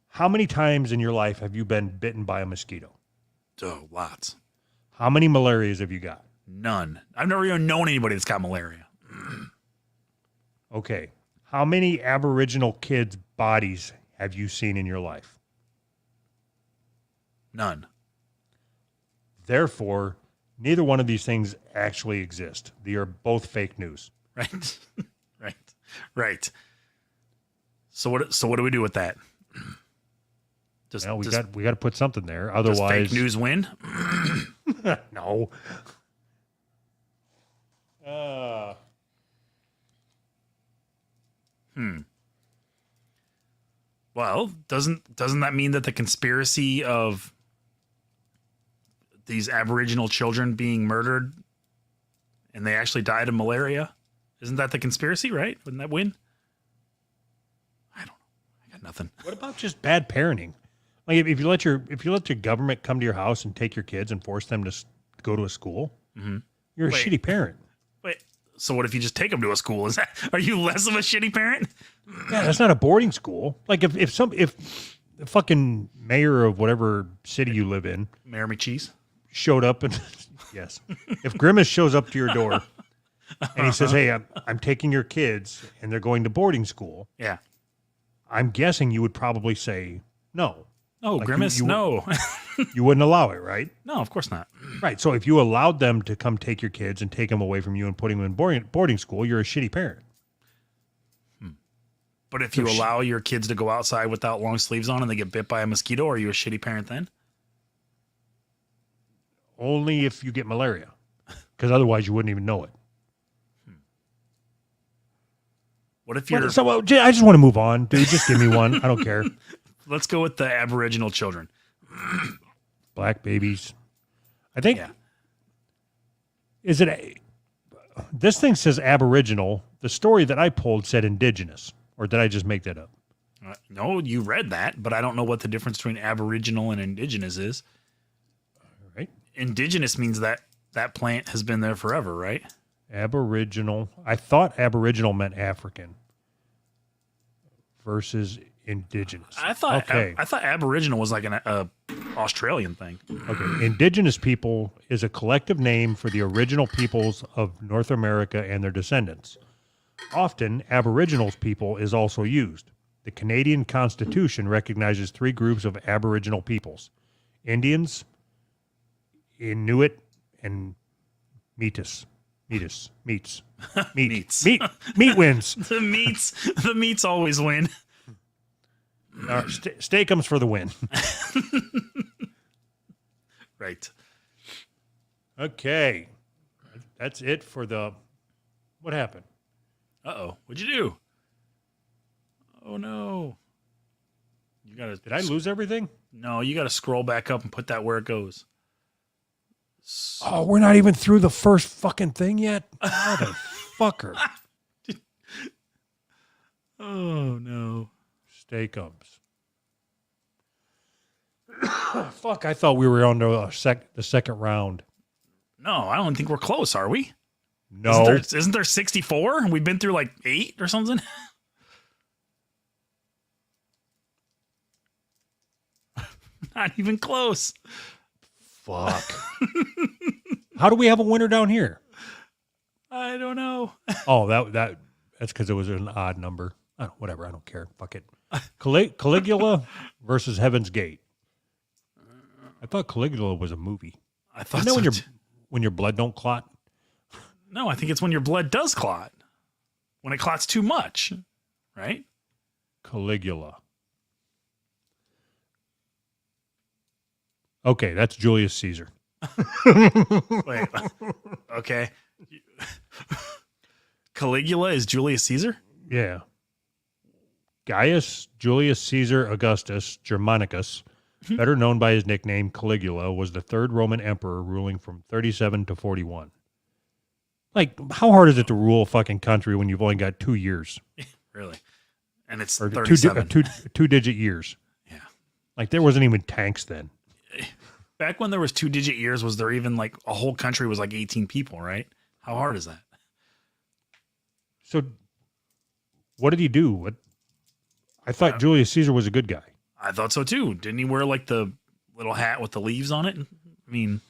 S1: how many times in your life have you been bitten by a mosquito?
S2: Oh, lots.
S1: How many malarias have you got?
S2: None. I've never even known anybody that's got malaria.
S1: Okay. How many Aboriginal kids' bodies have you seen in your life?
S2: None.
S1: Therefore, neither one of these things actually exist. They are both fake news.
S2: Right. Right. So what do we do with that?
S1: Well, we got to put something there. Otherwise,
S2: does fake news win?
S1: No.
S2: Well, doesn't that mean that the conspiracy of these Aboriginal children being murdered and they actually died of malaria? Isn't that the conspiracy, right? Wouldn't that win? I don't know. I got nothing.
S1: What about just bad parenting? Like if you let your government come to your house and take your kids and force them to go to a school, you're a shitty parent.
S2: Wait. So what if you just take them to a school? Are you less of a shitty parent?
S1: Yeah, that's not a boarding school. Like if the fucking mayor of whatever city you live in,
S2: Mayor McCheese,
S1: showed up and yes, if Grimace shows up to your door and he says, "Hey, I'm taking your kids and they're going to boarding school,"
S2: yeah,
S1: I'm guessing you would probably say no.
S2: No,
S1: Like
S2: Grimace, no.
S1: You wouldn't allow it, right?
S2: No, of course not.
S1: Right. So if you allowed them to come take your kids and take them away from you and putting them in boarding school, you're a shitty parent.
S2: But if you allow your kids to go outside without long sleeves on and they get bit by a mosquito, are you a shitty parent then?
S1: Only if you get malaria, because otherwise you wouldn't even know it.
S2: What if you're...
S1: So I just want to move on, dude. Just give me one. I don't care.
S2: Let's go with the Aboriginal children.
S1: Black babies. I think.
S2: Yeah.
S1: Is it? This thing says Aboriginal. The story that I pulled said Indigenous, or did I just make that up?
S2: No, you read that, but I don't know what the difference between Aboriginal and Indigenous is.
S1: All right.
S2: Indigenous means that plant has been there forever, right?
S1: Aboriginal. I thought Aboriginal meant African versus Indigenous.
S2: I thought Aboriginal was like an Australian thing.
S1: Okay. Indigenous people is a collective name for the original peoples of North America and their descendants. Often, Aboriginals people is also used. The Canadian Constitution recognizes 3 groups of Aboriginal peoples: Indians, Inuit, and Metis. Meats. Meat wins.
S2: The meats always win.
S1: Steakums for the win.
S2: Right.
S1: Okay. That's it for the... What happened?
S2: Uh-oh. What'd you do? Oh, no. You gotta...
S1: Did I lose everything?
S2: No, you got to scroll back up and put that where it goes.
S1: Oh, we're not even through the first fucking thing yet? Motherfucker.
S2: Oh, no.
S1: Steakums. Fuck, I thought we were on the second round.
S2: No, I don't think we're close, are we?
S1: No.
S2: Isn't there 64? We've been through like 8 or something? Not even close.
S1: Fuck. How do we have a winner down here?
S2: I don't know.
S1: Oh, that's because it was an odd number. Whatever, I don't care. Fuck it. Caligula versus Heaven's Gate. I thought Caligula was a movie.
S2: I thought
S1: so when your blood don't clot?
S2: No, I think it's when your blood does clot. When it clots too much, right?
S1: Caligula. Okay, that's Julius Caesar.
S2: Wait. Okay. Caligula is Julius Caesar?
S1: Yeah. Gaius Julius Caesar Augustus Germanicus, better known by his nickname Caligula, was the 3rd Roman emperor ruling from 37 to 41. Like, how hard is it to rule a fucking country when you've only got 2 years?
S2: Really? And it's
S1: or
S2: 37.
S1: two-digit years.
S2: Yeah.
S1: Like, there wasn't even tanks then.
S2: Back when there was 2-digit years, was there even like a whole country was like 18 people, right? How hard is that?
S1: So, what did he do? I thought Julius Caesar was a good guy.
S2: I thought so too. Didn't he wear like the little hat with the leaves on it? I mean,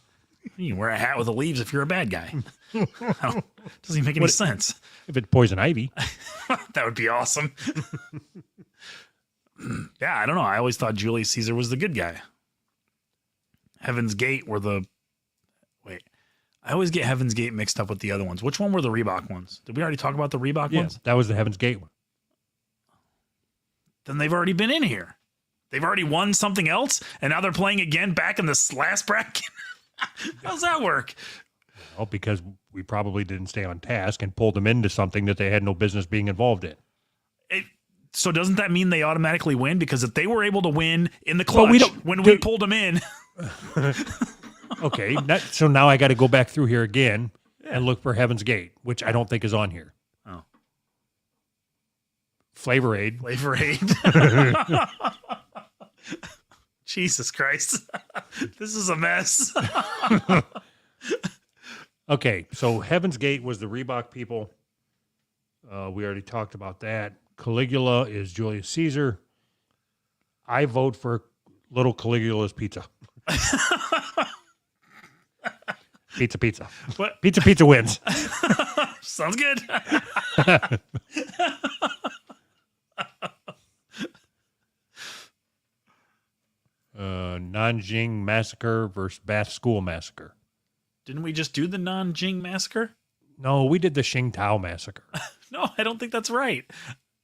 S2: You wear a hat with the leaves if you're a bad guy. Doesn't even make any sense.
S1: If it's poison ivy.
S2: That would be awesome. Yeah, I don't know. I always thought Julius Caesar was the good guy. Heaven's Gate were the... Wait. I always get Heaven's Gate mixed up with the other ones. Which one were the Reebok ones? Did we already talk about the Reebok ones?
S1: That was the Heaven's Gate one.
S2: Then they've already been in here. They've already won something else, and now they're playing again back in this last bracket. How's that work?
S1: Well, because we probably didn't stay on task and pulled them into something that they had no business being involved in.
S2: So doesn't that mean they automatically win? Because if they were able to win in the clutch we pulled them in.
S1: Okay, so now I got to go back through here again and look for Heaven's Gate, which I don't think is on here.
S2: Oh.
S1: Flavor Aid.
S2: Flavor Aid. Jesus Christ. This is a mess.
S1: Okay, so Heaven's Gate was the Reebok people. We already talked about that. Caligula is Julius Caesar. I vote for Little Caligula's Pizza. Pizza.
S2: What?
S1: Pizza wins.
S2: Sounds good.
S1: Nanjing Massacre versus Bath School Massacre.
S2: Didn't we just do the Nanjing Massacre?
S1: No, we did the Qingtao Massacre.
S2: No, I don't think that's right.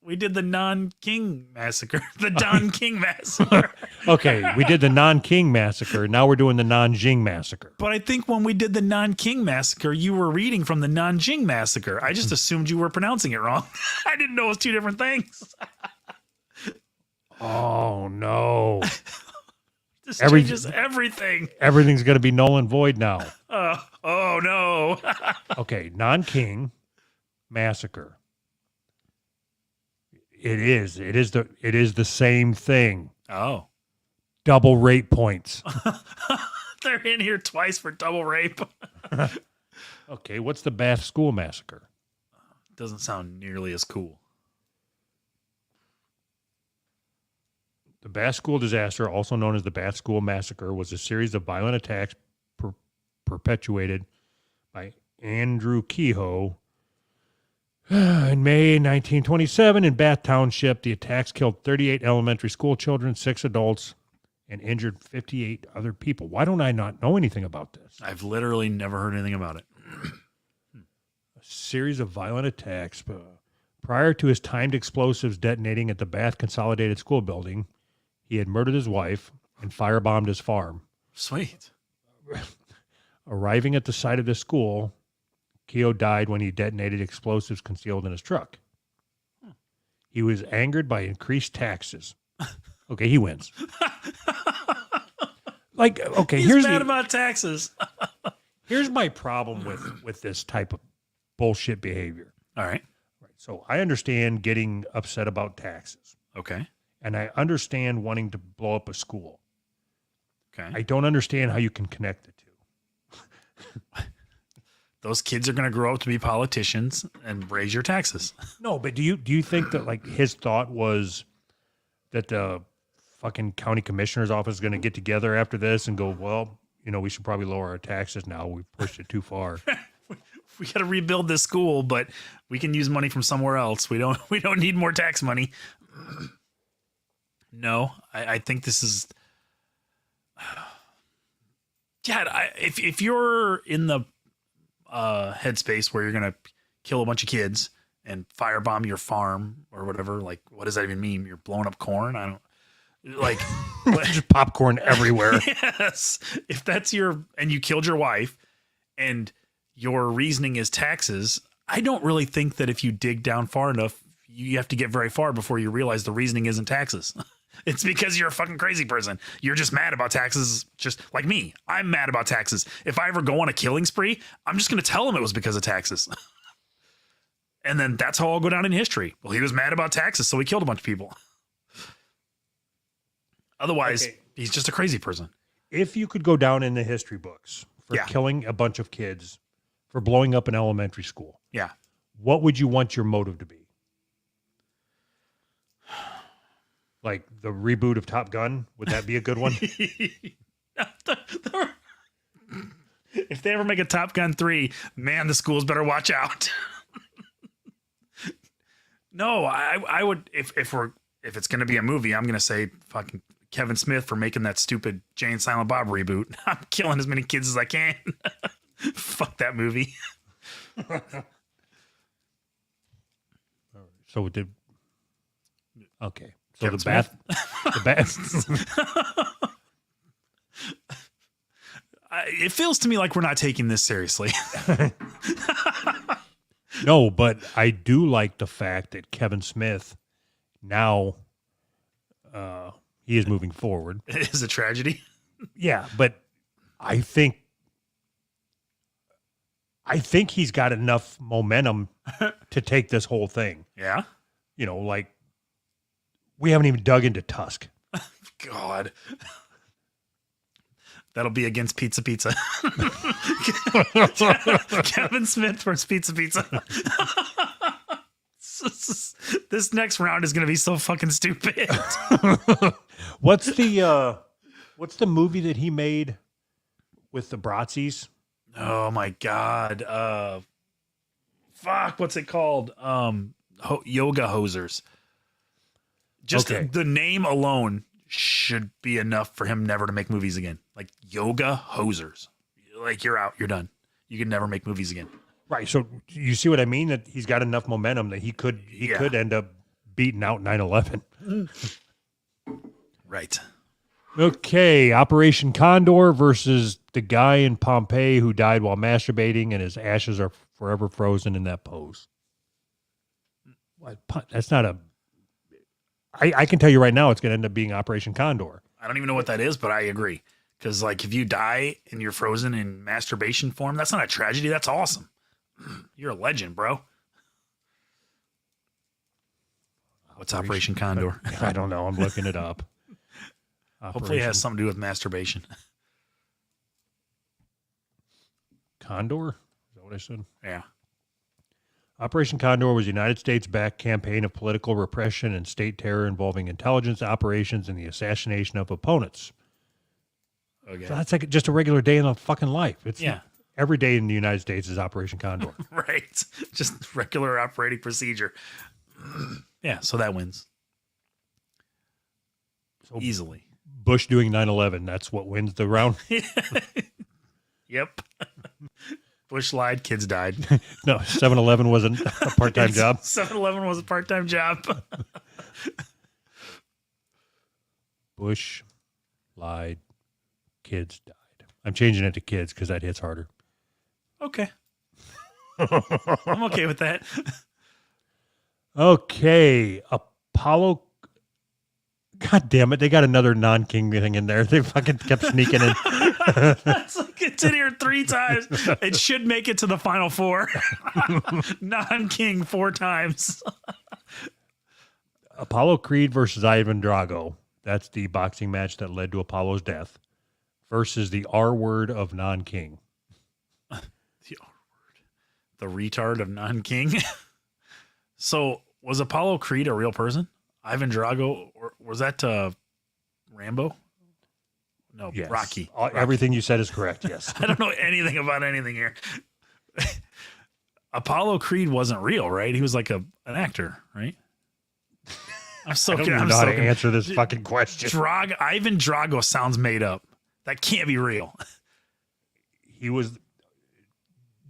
S2: We did the Non-King Massacre. The Don King Massacre.
S1: Okay, we did the Non-King Massacre. Now we're doing the Nanjing Massacre.
S2: But I think when we did the Non-King Massacre, you were reading from the Nanjing Massacre. I just assumed you were pronouncing it wrong. I didn't know it was two different things.
S1: Oh, no.
S2: This changes everything.
S1: Everything's going to be null and void now.
S2: Oh, no.
S1: Okay, Non-King Massacre. It is the same thing.
S2: Oh.
S1: Double rape points.
S2: They're in here twice for double rape.
S1: Okay, what's the Bath School Massacre?
S2: Doesn't sound nearly as cool.
S1: The Bath School disaster, also known as the Bath School Massacre, was a series of violent attacks perpetuated by Andrew Kehoe in May 1927 in Bath Township. The attacks killed 38 elementary school children, 6 adults, and injured 58 other people. Why don't I not know anything about this?
S2: I've literally never heard anything about it.
S1: A series of violent attacks. Prior to his timed explosives detonating at the Bath Consolidated School Building, he had murdered his wife and firebombed his farm.
S2: Sweet.
S1: Arriving at the site of the school, Kehoe died when he detonated explosives concealed in his truck. He was angered by increased taxes. Okay, he wins.
S2: He's mad about taxes.
S1: Here's my problem with this type of bullshit behavior.
S2: All right.
S1: So I understand getting upset about taxes.
S2: Okay.
S1: And I understand wanting to blow up a school.
S2: Okay.
S1: I don't understand how you can connect the two.
S2: Those kids are going to grow up to be politicians and raise your taxes.
S1: No, but do you think that like his thought was that the fucking county commissioner's office is going to get together after this and go, well, we should probably lower our taxes now. We've pushed it too far.
S2: We got to rebuild this school, but we can use money from somewhere else. We don't need more tax money. No, I think this is. Yeah, if you're in the headspace where you're gonna kill a bunch of kids and firebomb your farm or whatever, like what does that even mean? You're blowing up corn? I don't like
S1: just popcorn everywhere.
S2: Yes, if that's and you killed your wife, and your reasoning is taxes. I don't really think that if you dig down far enough, you have to get very far before you realize the reasoning isn't taxes. It's because you're a fucking crazy person. You're just mad about taxes, just like me. I'm mad about taxes. If I ever go on a killing spree, I'm just going to tell him it was because of taxes. And then that's how I'll go down in history. Well, he was mad about taxes, so he killed a bunch of people. Otherwise, he's just a crazy person.
S1: If you could go down in the history books for killing a bunch of kids, for blowing up an elementary school, what would you want your motive to be? Like the reboot of Top Gun? Would that be a good one?
S2: If they ever make a Top Gun 3, man, the schools better watch out. No, I would if it's gonna be a movie, I'm gonna say fucking Kevin Smith for making that stupid Jay and Silent Bob reboot. I'm killing as many kids as I can. Fuck that movie.
S1: So did okay. So
S2: Kevin
S1: the bath.
S2: It feels to me like we're not taking this seriously.
S1: No, but I do like the fact that Kevin Smith now he is moving forward.
S2: It is a tragedy.
S1: Yeah, but I think he's got enough momentum to take this whole thing.
S2: Yeah.
S1: You know, like we haven't even dug into Tusk.
S2: God. That'll be against Pizza. Kevin Smith versus Pizza. This next round is going to be so fucking stupid.
S1: What's the movie that he made with the Bratzies?
S2: Oh my God. Fuck, what's it called? Yoga Hosers. Just
S1: Okay.
S2: the name alone should be enough for him never to make movies again. Like Yoga Hosers. Like you're out, you're done. You can never make movies again.
S1: Right. So you see what I mean? That he's got enough momentum that he could end up beating out 9/11.
S2: Right.
S1: Okay, Operation Condor versus the guy in Pompeii who died while masturbating and his ashes are forever frozen in that pose. What? That's not a... I can tell you right now it's going to end up being Operation Condor.
S2: I don't even know what that is, but I agree. Because like if you die and you're frozen in masturbation form, that's not a tragedy. That's awesome. You're a legend, bro. What's Operation Condor?
S1: I don't know. I'm looking it up.
S2: Hopefully it has something to do with masturbation.
S1: Condor? Is that what I said?
S2: Yeah.
S1: Operation Condor was a United States-backed campaign of political repression and state terror involving intelligence operations and the assassination of opponents.
S2: Okay.
S1: So that's like just a regular day in the fucking life. It's
S2: Yeah.
S1: Every day in the United States is Operation Condor.
S2: Right. Just regular operating procedure. Yeah, so that wins.
S1: So
S2: easily.
S1: Bush doing 9/11, that's what wins the round?
S2: Yep. Bush lied, kids died.
S1: No, 7-Eleven wasn't a part-time job.
S2: 7-Eleven was a part-time job.
S1: Bush lied, kids died. I'm changing it to kids because that hits harder.
S2: Okay. I'm okay with that.
S1: Okay, Apollo. God damn it, they got another non-king thing in there. They fucking kept sneaking in.
S2: That's like it's in here 3 times. It should make it to the final 4. Non-king 4 times.
S1: Apollo Creed versus Ivan Drago. That's the boxing match that led to Apollo's death. Versus the R word of non-king.
S2: The R word. The retard of non-king. So was Apollo Creed a real person? Ivan Drago, or was that Rambo? No,
S1: Yes.
S2: Rocky.
S1: Everything you said is correct, yes.
S2: I don't know anything about anything here. Apollo Creed wasn't real, right? He was like an actor, right? I'm so
S1: I don't even know how to answer this fucking question.
S2: Ivan Drago sounds made up. That can't be real.
S1: He was...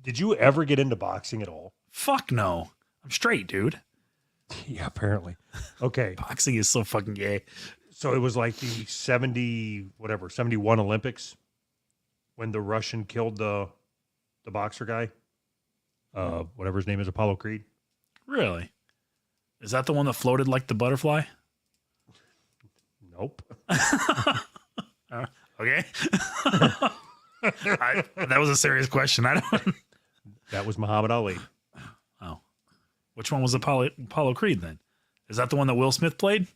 S1: Did you ever get into boxing at all?
S2: Fuck no. I'm straight, dude.
S1: Yeah, apparently. Okay.
S2: Boxing is so fucking gay.
S1: So it was like the 71 Olympics when the Russian killed the boxer guy. Whatever his name is, Apollo Creed.
S2: Really? Is that the one that floated like the butterfly?
S1: Nope.
S2: Okay. That was a serious question. I don't.
S1: That was Muhammad Ali.
S2: Oh. Which one was Apollo Creed then? Is that the one that Will Smith played?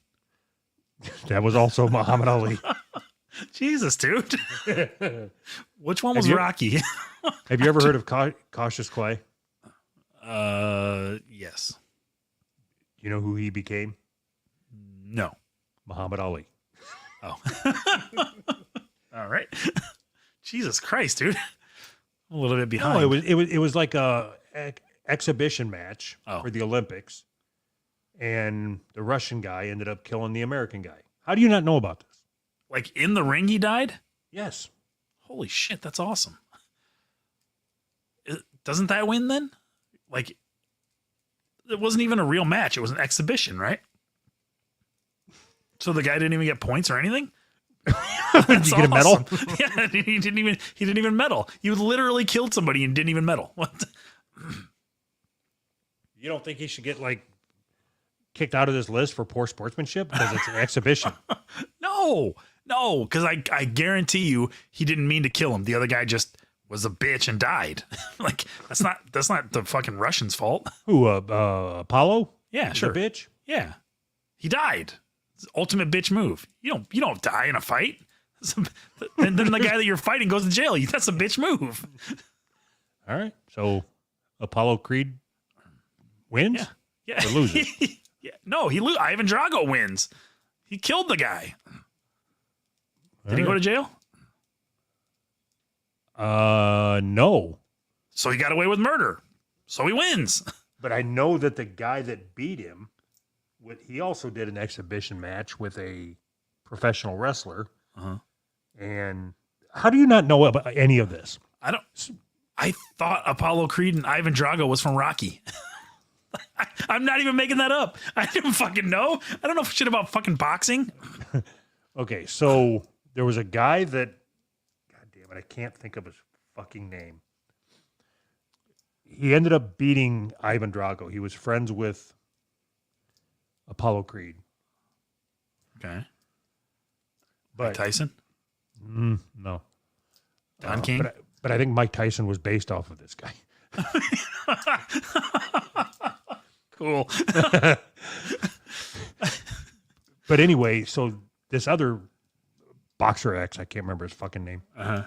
S1: That was also Muhammad Ali.
S2: Jesus, dude. Which one was Rocky?
S1: Have you ever heard of Cautious Clay?
S2: Yes.
S1: You know who he became?
S2: No.
S1: Muhammad Ali.
S2: Oh. All right. Jesus Christ, dude. A little bit behind.
S1: No, it was like a exhibition match for the Olympics, and the Russian guy ended up killing the American guy. How do you not know about this?
S2: Like in the ring, he died?
S1: Yes.
S2: Holy shit, that's awesome. Doesn't that win then? Like, it wasn't even a real match. It was an exhibition, right? So the guy didn't even get points or anything?
S1: Did you get a medal?
S2: Yeah, he didn't even medal. You literally killed somebody and didn't even medal. What?
S1: You don't think he should get like kicked out of this list for poor sportsmanship because it's an exhibition?
S2: No, because I guarantee you he didn't mean to kill him. The other guy just was a bitch and died. Like that's not the fucking Russians' fault.
S1: Who? Apollo?
S2: Yeah, sure.
S1: The bitch?
S2: Yeah, he died. It's the ultimate bitch move. You don't die in a fight. And then the guy that you're fighting goes to jail. That's a bitch move.
S1: All right. So Apollo Creed wins?
S2: Yeah.
S1: Or loses?
S2: Yeah. No, Ivan Drago wins. He killed the guy. Did he go to jail?
S1: No.
S2: So he got away with murder. So he wins.
S1: But I know that the guy that beat him, he also did an exhibition match with a professional wrestler.
S2: Uh-huh.
S1: And how do you not know about any of this?
S2: I thought Apollo Creed and Ivan Drago was from Rocky. I'm not even making that up. I didn't fucking know. I don't know shit about fucking boxing.
S1: Okay, so there was a guy that, God damn it, I can't think of his fucking name. He ended up beating Ivan Drago. He was friends with Apollo Creed.
S2: Okay.
S1: But
S2: Mike Tyson?
S1: No.
S2: Don King?
S1: But I think Mike Tyson was based off of this guy.
S2: Cool.
S1: But anyway, so this other boxer X, I can't remember his fucking name.
S2: Uh-huh.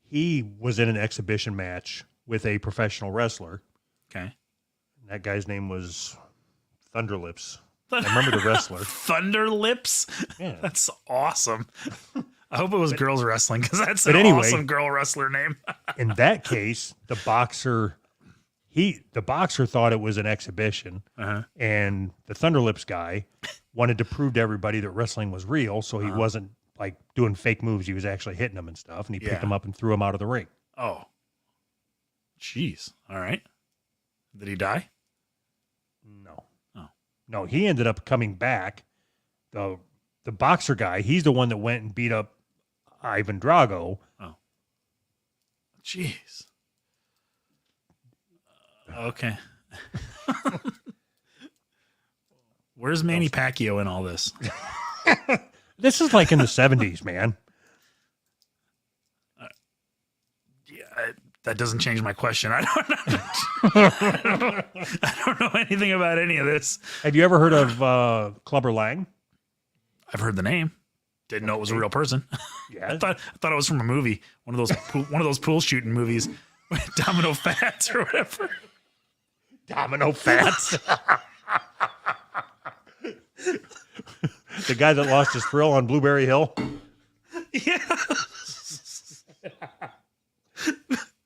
S1: He was in an exhibition match with a professional wrestler.
S2: Okay.
S1: That guy's name was Thunderlips. I remember the wrestler.
S2: Thunderlips?
S1: Yeah.
S2: That's awesome. I hope it was girls wrestling because that's an awesome girl wrestler name.
S1: In that case, the boxer thought it was an exhibition, and the Thunderlips guy wanted to prove to everybody that wrestling was real, so he wasn't like doing fake moves. He was actually hitting them and stuff, and he picked them up and threw them out of the ring.
S2: Oh. Jeez. All right. Did he die?
S1: No.
S2: Oh.
S1: No, he ended up coming back. The boxer guy, he's the one that went and beat up Ivan Drago.
S2: Oh. Jeez. Okay. Where's Manny Pacquiao in all this?
S1: This is like in the 70s, man.
S2: Yeah, that doesn't change my question. I don't know anything about any of this.
S1: Have you ever heard of Clubber Lang?
S2: I've heard the name. Didn't know it was a real person.
S1: Yeah.
S2: I thought it was from a movie, one of those pool shooting movies, Domino Fats or whatever.
S1: Domino Fats. The guy that lost his thrill on Blueberry Hill.
S2: Yeah.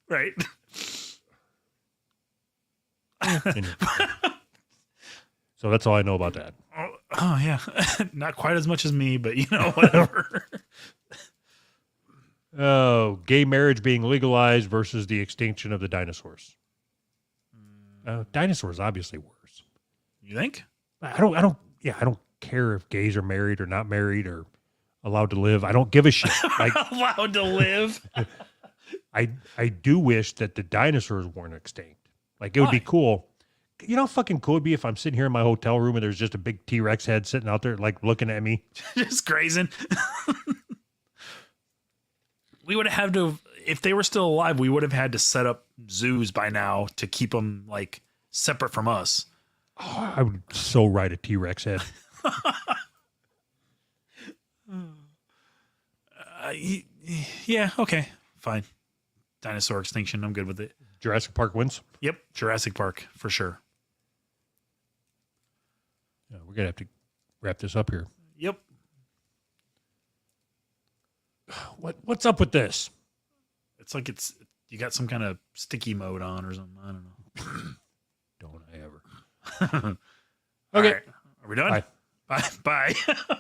S2: Right.
S1: So that's all I know about that.
S2: Oh yeah. Not quite as much as me, but whatever.
S1: Oh, gay marriage being legalized versus the extinction of the dinosaurs. Dinosaurs obviously worse.
S2: You think?
S1: I don't care if gays are married or not married or allowed to live. I don't give a shit. Like,
S2: allowed to live.
S1: I do wish that the dinosaurs weren't extinct. Like it would be cool. You know how fucking cool it'd be if I'm sitting here in my hotel room and there's just a big T-Rex head sitting out there like looking at me.
S2: Just grazing. We would have to, if they were still alive, we would have had to set up zoos by now to keep them like separate from us.
S1: Oh, I would so ride a T-Rex head.
S2: Yeah, okay, fine. Dinosaur extinction, I'm good with it.
S1: Jurassic Park wins?
S2: Yep, Jurassic Park, for sure.
S1: Yeah, we're going to have to wrap this up here.
S2: Yep.
S1: What's up with this?
S2: It's like it's you got some kind of sticky mode on or something. I don't know.
S1: Don't I ever.
S2: Okay.
S1: Right.
S2: Are we done?
S1: Bye.
S2: Bye. Bye.